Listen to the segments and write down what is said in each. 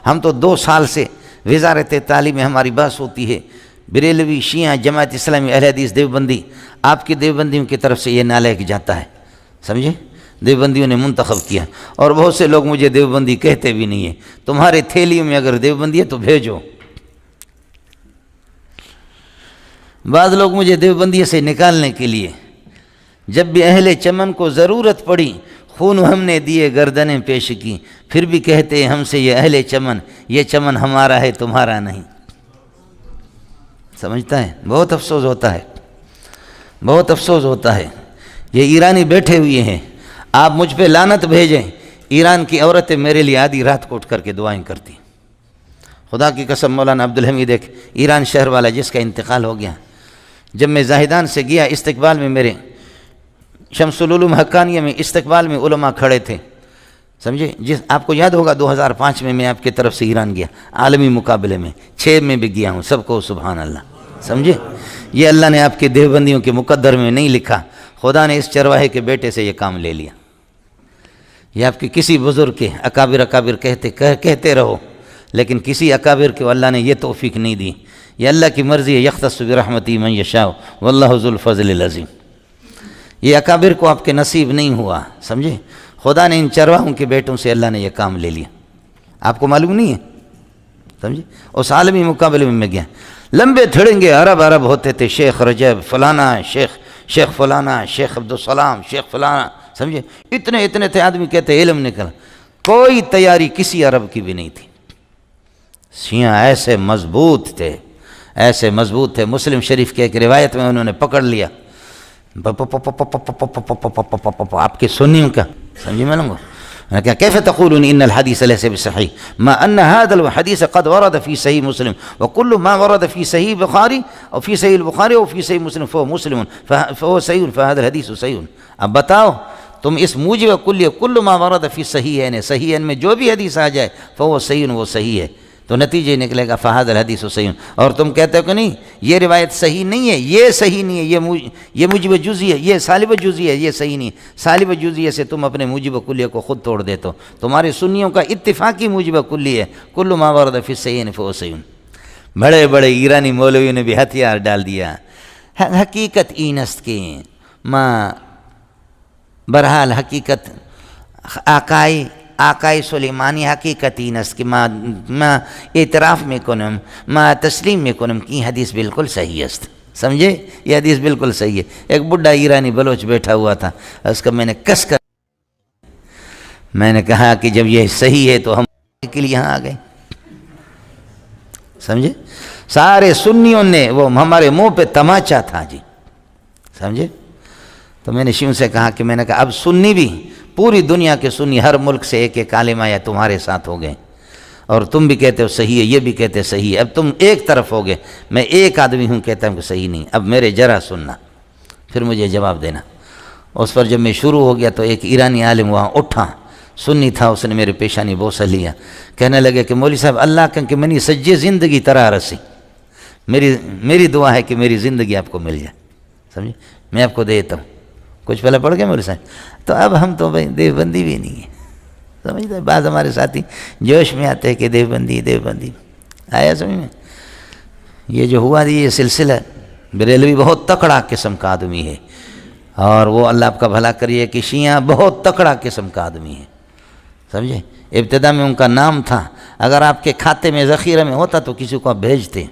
ہم تو 2 سال سے وزارت تعلیم میں ہماری بحث ہوتی ہے، بریلوی، شیعہ، جماعت اسلامی، اہل حدیث، دیوبندی، آپ کی دیوبندیوں کی طرف سے یہ نالائق جاتا ہے، سمجھے؟ دیوبندیوں نے منتخب کیا، اور بہت سے لوگ مجھے دیوبندی کہتے بھی نہیں ہیں۔ تمہارے تھیلیوں میں اگر دیوبندی ہے تو بھیجو۔ بعض لوگ مجھے دیوبندی سے نکالنے کے لیے، جب بھی اہل چمن کو ضرورت پڑی خون ہم نے دیے گردنیں پیش کی، پھر بھی کہتے ہیں ہم سے یہ اہل چمن، یہ چمن ہمارا ہے تمہارا نہیں۔ سمجھتا ہے؟ بہت افسوس ہوتا ہے، بہت افسوس ہوتا ہے۔ یہ ایرانی بیٹھے ہوئے ہیں، آپ مجھ پہ لعنت بھیجیں، ایران کی عورتیں میرے لیے آدھی رات کو اٹھ کر کے دعائیں کرتی۔ خدا کی قسم، مولانا عبدالحمید ایک ایران شہر والا جس کا انتقال ہو گیا، جب میں زاہدان سے گیا استقبال میں، میرے شمس العلوم حقانیہ میں استقبال میں علماء کھڑے تھے، سمجھے؟ آپ کو یاد ہوگا 2005 میں آپ کی طرف سے ایران گیا عالمی مقابلے میں، 6 میں بھی گیا ہوں، سب کو سبحان اللہ، سمجھے؟ یہ اللہ نے آپ کے دیوبندیوں کے مقدر میں نہیں لکھا، خدا نے اس چرواہے کے بیٹے سے یہ کام لے لیا۔ یہ آپ کے کسی بزرگ کے اکابر کہتے رہو، لیکن کسی اکابر کو اللہ نے یہ توفیق نہیں دی۔ یہ اللہ کی مرضی ہے، یختص برحمتہ من یشاء واللہ ذو الفضل العظیم۔ یہ اکابر کو آپ کے نصیب نہیں ہوا، سمجھے؟ خدا نے ان چرواہوں کے بیٹوں سے اللہ نے یہ کام لے لیا، آپ کو معلوم نہیں ہے، سمجھے؟ اس عالمی مقابلے میں گیا، لمبے تھڑنگے عرب ہوتے تھے، شیخ رجب فلانا، شیخ فلانا، شیخ عبدالسلام، شیخ فلانا، سمجھے؟ اتنے تھے، آدمی کہتے علم نکلا، کوئی تیاری کسی عرب کی بھی نہیں تھی۔ شیعہ ایسے مضبوط تھے، مسلم شریف کے ایک روایت میں انہوں نے پکڑ لیا، آپ کے سنیوں کا، سمجھے میں لوں گا كيف تقولون ان الحديث ليس بصحيح ما ان هذا الحديث قد ورد في صحيح مسلم وكل ما ورد في صحيح البخاري او في صحيح البخاري او في صحيح مسلم فهو مسلم فهو صحيح فهذا الحديث صحيح۔ اب بتاؤ تم اس موجب کلیہ کل ما ورد فی صحیحین، صحیحین میں جو بھی حدیث آ جائے فهو صحیح، وہ صحیح ہے، تو نتیجہ نکلے گا فہذا الحدیث صحیح۔ اور تم کہتے ہو کہ نہیں یہ روایت صحیح نہیں ہے، یہ صحیح نہیں ہے، یہ موجب جزئی ہے، یہ سالب جزئی ہے، یہ صحیح نہیں ہے۔ سالب جزئی سے تم اپنے موجب کلیہ کو خود توڑ دیتے ہو۔ تمہارے سنیوں کا اتفاقی موجب کلی ہے، کل ما ورد فی صحیحین فهو صحیح۔ بڑے بڑے ایرانی مولویوں نے بھی ہتھیار ڈال دیا، حقیقت اینست کی ماں، برحال حقیقت آقای سلیمانی حقیقت اینست کہ ما اعتراف میں کنم، ما تسلیم میں کنم کی حدیث بالکل صحیح است، سمجھے؟ یہ حدیث بالکل صحیح ہے۔ ایک بڈھا ایرانی بلوچ بیٹھا ہوا تھا، اس کا میں نے کس کر میں نے کہا کہ جب یہ صحیح ہے تو ہم کے لیے یہاں آ گئے، سمجھے؟ سارے سنیوں نے، وہ ہمارے منہ پہ تماچا تھا جی، سمجھے؟ تو میں نے شیعوں سے کہا کہ میں نے کہا اب سنی بھی، پوری دنیا کے سنی ہر ملک سے ایک ایک عالم آیا تمہارے ساتھ ہو گئے، اور تم بھی کہتے ہو صحیح ہے، یہ بھی کہتے صحیح ہے، اب تم ایک طرف ہو گئے، میں ایک آدمی ہوں کہتا ہوں کہ صحیح نہیں، اب میرے ذرا سننا، پھر مجھے جواب دینا۔ اس پر جب میں شروع ہو گیا تو ایک ایرانی عالم وہاں اٹھا، سنی تھا، اس نے میرے پیشانی بوسہ لیا، کہنے لگے کہ مولوی صاحب اللہ کہ منی سجے زندگی طرح رسی، میری دعا ہے کہ میری زندگی آپ کو مل جائے، سمجھے؟ میں آپ کو دیتا ہوں۔ کچھ پہلے پڑھ گئے مولوی صاحب؟ تو اب ہم تو بھائی دیوبندی بھی نہیں ہے، سمجھتے ہیں؟ بعض ہمارے ساتھی جوش میں آتے ہیں کہ دیوبندی آیا سمجھ میں؟ یہ جو ہوا یہ سلسلہ، بریلوی بہت تکڑا قسم کا آدمی ہے، اور وہ اللہ آپ کا بھلا کریے کہ شیعہ بہت تکڑا قسم کا آدمی ہے، سمجھے؟ ابتدا میں ان کا نام تھا، اگر آپ کے کھاتے میں ذخیرہ میں ہوتا تو کسی کو آپ بھیجتے۔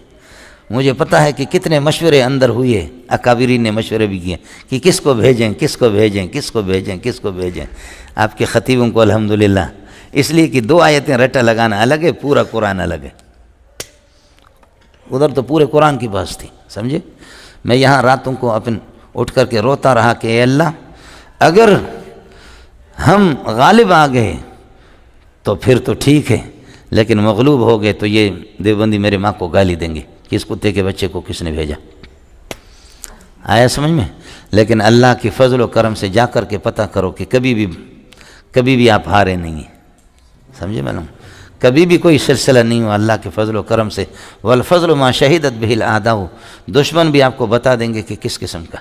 مجھے پتہ ہے کہ کتنے مشورے اندر ہوئے، اکابرین نے مشورے بھی کیے کہ کس کو بھیجیں۔ آپ کے خطیبوں کو الحمدللہ، اس لیے کہ 2 آیتیں رٹا لگانا الگ ہے، پورا قرآن الگ ہے، ادھر تو پورے قرآن کی بحث تھی، سمجھے؟ میں یہاں راتوں کو اٹھ کر کے روتا رہا کہ اے اللہ اگر ہم غالب آ گئے تو پھر تو ٹھیک ہے، لیکن مغلوب ہو گئے تو یہ دیوبندی میرے ماں کو گالی دیں گے، کس کتے کے بچے کو کس نے بھیجا، آیا سمجھ میں؟ لیکن اللہ کی فضل و کرم سے جا کر کے پتہ کرو کہ کبھی بھی آپ ہارے نہیں ہیں، سمجھے میں؟ کبھی بھی کوئی سلسلہ نہیں ہوا اللہ کے فضل و کرم سے، والفضل ما شہدت بہ الاعداء، دشمن بھی آپ کو بتا دیں گے کہ کس قسم کا،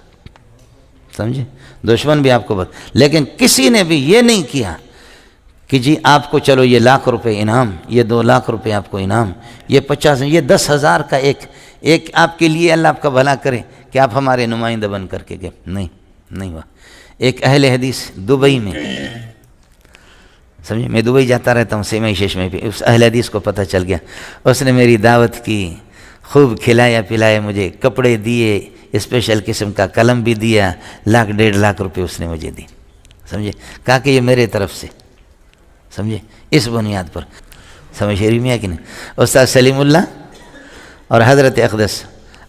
سمجھے؟ دشمن بھی آپ کو لیکن کسی نے بھی یہ نہیں کیا کہ جی آپ کو چلو یہ 1,00,000 روپے انعام، یہ 2,00,000 روپے آپ کو انعام، یہ 50، یہ 10,000 کا ایک آپ کے لیے اللہ آپ کا بھلا کرے کہ آپ ہمارے نمائندہ بن کر کے گئے. نہیں ہوا. ایک اہل حدیث دبئی میں، سمجھے، میں دبئی جاتا رہتا ہوں سیمائی شیشمے پہ، اس اہل حدیث کو پتہ چل گیا، اس نے میری دعوت کی، خوب کھلایا پلایا، مجھے کپڑے دیے، اسپیشل قسم کا قلم بھی دیا، 1,00,000 1,50,000 روپے اس نے مجھے دی. سمجھے، کہا کہ یہ میرے طرف سے، سمجھے، اس بنیاد پر. سمجھ رہی میں کہ نہیں. استاد سلیم اللہ اور حضرت اقدس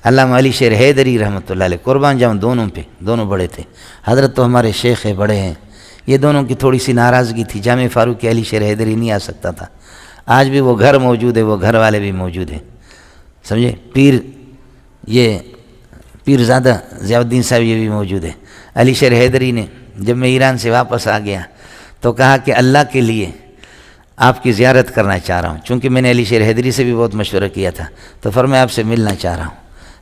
علامہ علی شیر حیدری رحمۃ اللہ علیہ، قربان جاؤں دونوں پہ، دونوں بڑے تھے. حضرت تو ہمارے شیخ ہیں، بڑے ہیں. یہ دونوں کی تھوڑی سی ناراضگی تھی، جامع فاروق علی شیر حیدری نہیں آ سکتا تھا. آج بھی وہ گھر موجود ہے، وہ گھر والے بھی موجود ہیں. سمجھے، پیرزادہ ضیاء الدین صاحب یہ بھی موجود ہے. علی شیر حیدری نے جب میں ایران سے واپس آ گیا تو کہا کہ اللہ کے لیے آپ کی زیارت کرنا چاہ رہا ہوں، چونکہ میں نے علی شیر حیدری سے بھی بہت مشورہ کیا تھا، تو فرمایا آپ سے ملنا چاہ رہا ہوں.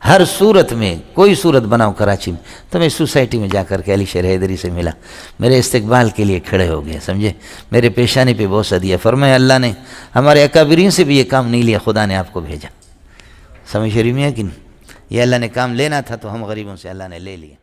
ہر صورت میں کوئی صورت بناؤ کراچی میں. تو میں سوسائٹی میں جا کر کے علی شیر حیدری سے ملا، میرے استقبال کے لیے کھڑے ہو گئے. سمجھے، میرے پیشانی پہ بوسہ دیا. فرمایا اللہ نے ہمارے اکابرین سے بھی یہ کام نہیں لیا، خدا نے آپ کو بھیجا. سمجھ رہی میں کہ نہیں، یہ اللہ نے کام لینا تھا تو ہم غریبوں سے اللہ نے لے لیا.